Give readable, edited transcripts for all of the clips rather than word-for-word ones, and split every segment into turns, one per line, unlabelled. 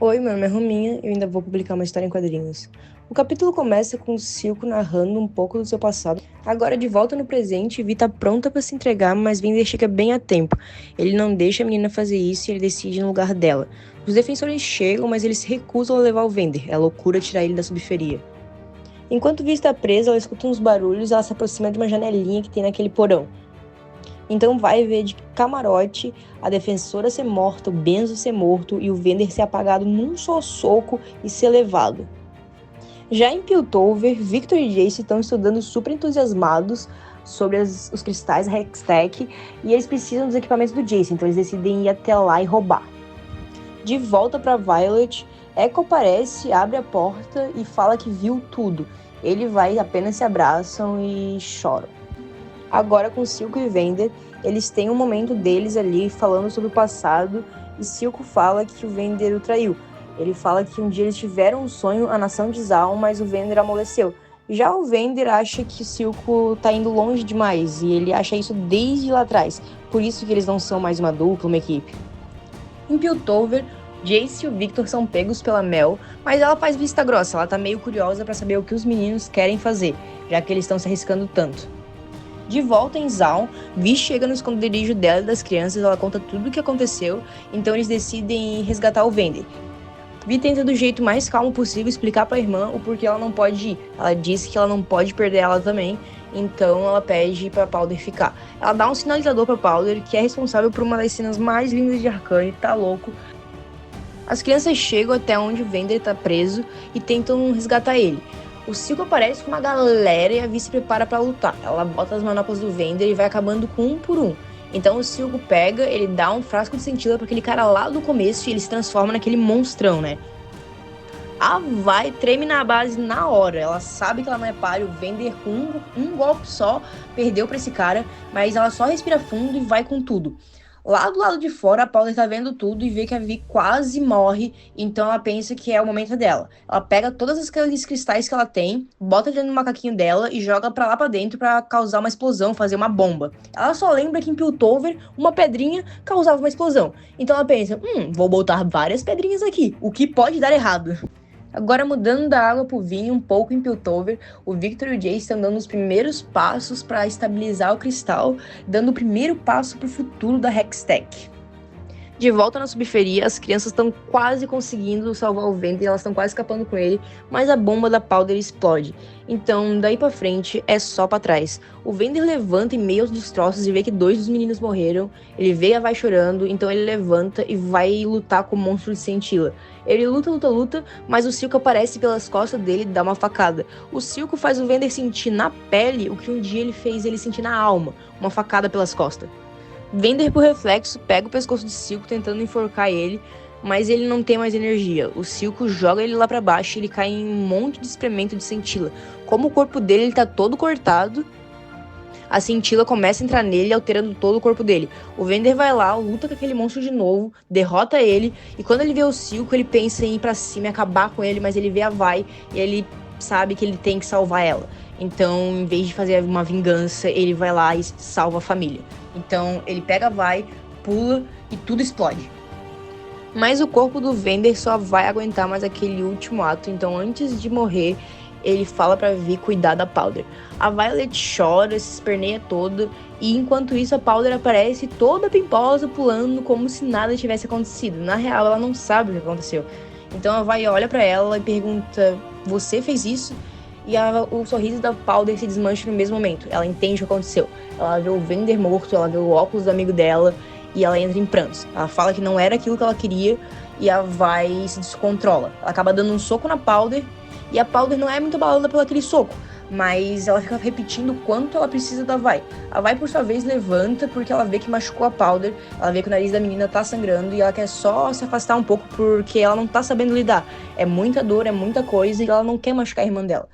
Oi, meu nome é Rominha e eu ainda vou publicar uma história em quadrinhos. O capítulo começa com o Silco narrando um pouco do seu passado. Agora, de volta no presente, Vi tá pronta para se entregar, mas Vender chega bem a tempo. Ele não deixa a menina fazer isso e ele decide no lugar dela. Os defensores chegam, mas eles se recusam a levar o Vender. É loucura tirar ele da subferia. Enquanto Vi está presa, ela escuta uns barulhos e ela se aproxima de uma janelinha que tem naquele porão. Então vai ver de camarote a defensora ser morta, o Benzo ser morto e o Vender ser apagado num só soco e ser levado. Já em Piltover, Victor e Jace estão estudando super entusiasmados sobre os cristais Hextech e eles precisam dos equipamentos do Jace, então eles decidem ir até lá e roubar. De volta para Violet, Echo aparece, abre a porta e fala que viu tudo. Ele vai, apenas se abraçam e choram. Agora com Silco e Vender, eles têm um momento deles ali falando sobre o passado e Silco fala que o Vender o traiu. Ele fala que um dia eles tiveram um sonho, a nação de Zaun, mas o Vender amoleceu. Já o Vender acha que o Silco tá indo longe demais e ele acha isso desde lá atrás. Por isso que eles não são mais uma dupla, uma equipe. Em Piltover, Jace e o Victor são pegos pela Mel, mas ela faz vista grossa, ela tá meio curiosa para saber o que os meninos querem fazer, já que eles estão se arriscando tanto. De volta em Zaun, Vi chega no esconderijo dela e das crianças, ela conta tudo o que aconteceu, então eles decidem resgatar o Vender. Vi tenta do jeito mais calmo possível explicar pra irmã o porquê ela não pode ir. Ela disse que ela não pode perder ela também, então ela pede pra Powder ficar. Ela dá um sinalizador pra Powder, que é responsável por uma das cenas mais lindas de Arcane, tá louco. As crianças chegam até onde o Vender tá preso e tentam resgatar ele. O Silco aparece com uma galera e a Vi se prepara pra lutar. Ela bota as manoplas do Vender e vai acabando com um por um. Então o Silco pega, ele dá um frasco de centila pra aquele cara lá do começo e ele se transforma naquele monstrão, né? A Vai treme na base na hora. Ela sabe que ela não é páreo. O Vender com um golpe só perdeu pra esse cara, mas ela só respira fundo e vai com tudo. Lá do lado de fora, a Paula tá vendo tudo e vê que a Vi quase morre, então ela pensa que é o momento dela. Ela pega todos aqueles cristais que ela tem, bota dentro do macaquinho dela e joga pra lá pra dentro pra causar uma explosão, fazer uma bomba. Ela só lembra que em Piltover, uma pedrinha causava uma explosão. Então ela pensa, vou botar várias pedrinhas aqui, o que pode dar errado? Agora, mudando da água pro vinho, um pouco em Piltover, o Victor e o Jace estão dando os primeiros passos para estabilizar o cristal, dando o primeiro passo pro futuro da Hextech. De volta na subferia, as crianças estão quase conseguindo salvar o Vender, elas estão quase escapando com ele, mas a bomba da Powder explode. Então, daí pra frente, é só pra trás. O Vender levanta em meio aos destroços e vê que 2 dos meninos morreram. Ele vê a Vai chorando, então ele levanta e vai lutar com o monstro de Centila. Ele luta, mas o Silco aparece pelas costas dele e dá uma facada. O Silco faz o Vender sentir na pele o que um dia ele fez ele sentir na alma, uma facada pelas costas. Vender por reflexo pega o pescoço de Silco tentando enforcar ele, mas ele não tem mais energia. O Silco joga ele lá pra baixo e ele cai em um monte de excremento de Centila. Como o corpo dele tá todo cortado, a Centila começa a entrar nele, alterando todo o corpo dele. O Vender vai lá, luta com aquele monstro de novo, derrota ele, e quando ele vê o Silco, ele pensa em ir pra cima e acabar com ele, mas ele vê a Vai e ele sabe que ele tem que salvar ela. Então, em vez de fazer uma vingança, ele vai lá e salva a família. Então, ele pega a Vai, pula e tudo explode. Mas o corpo do Vender só vai aguentar mais aquele último ato, então antes de morrer, ele fala pra Vi cuidar da Powder. A Violet chora, se esperneia toda, e enquanto isso a Powder aparece toda pimposa, pulando como se nada tivesse acontecido. Na real, ela não sabe o que aconteceu. Então a Vi olha pra ela e pergunta, você fez isso? E o sorriso da Powder se desmancha no mesmo momento. Ela entende o que aconteceu. Ela vê o Vender morto, ela vê o óculos do amigo dela, e ela entra em prantos. Ela fala que não era aquilo que ela queria, e a Vi se descontrola. Ela acaba dando um soco na Powder, e a Powder não é muito abalada por aquele soco, mas ela fica repetindo o quanto ela precisa da Vi. A Vi, por sua vez, levanta porque ela vê que machucou a Powder, ela vê que o nariz da menina tá sangrando e ela quer só se afastar um pouco porque ela não tá sabendo lidar. É muita dor, é muita coisa e ela não quer machucar a irmã dela.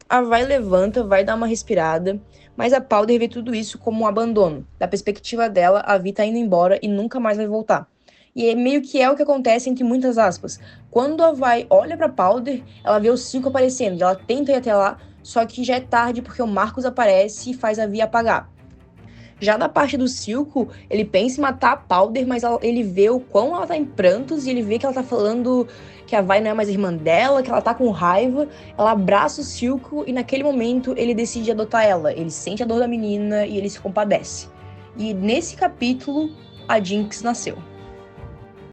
A Vi levanta, vai dar uma respirada, mas a Powder vê tudo isso como um abandono. Da perspectiva dela, a Vi tá indo embora e nunca mais vai voltar. E meio que é o que acontece entre muitas aspas. Quando a Vi olha pra Powder, ela vê o Silco aparecendo, e ela tenta ir até lá, só que já é tarde porque o Marcos aparece e faz a Vi apagar. Já da parte do Silco, ele pensa em matar a Powder, mas ele vê o quão ela tá em prantos e ele vê que ela tá falando que a Vai não é mais irmã dela, que ela tá com raiva. Ela abraça o Silco e naquele momento ele decide adotar ela. Ele sente a dor da menina e ele se compadece. E nesse capítulo, a Jinx nasceu.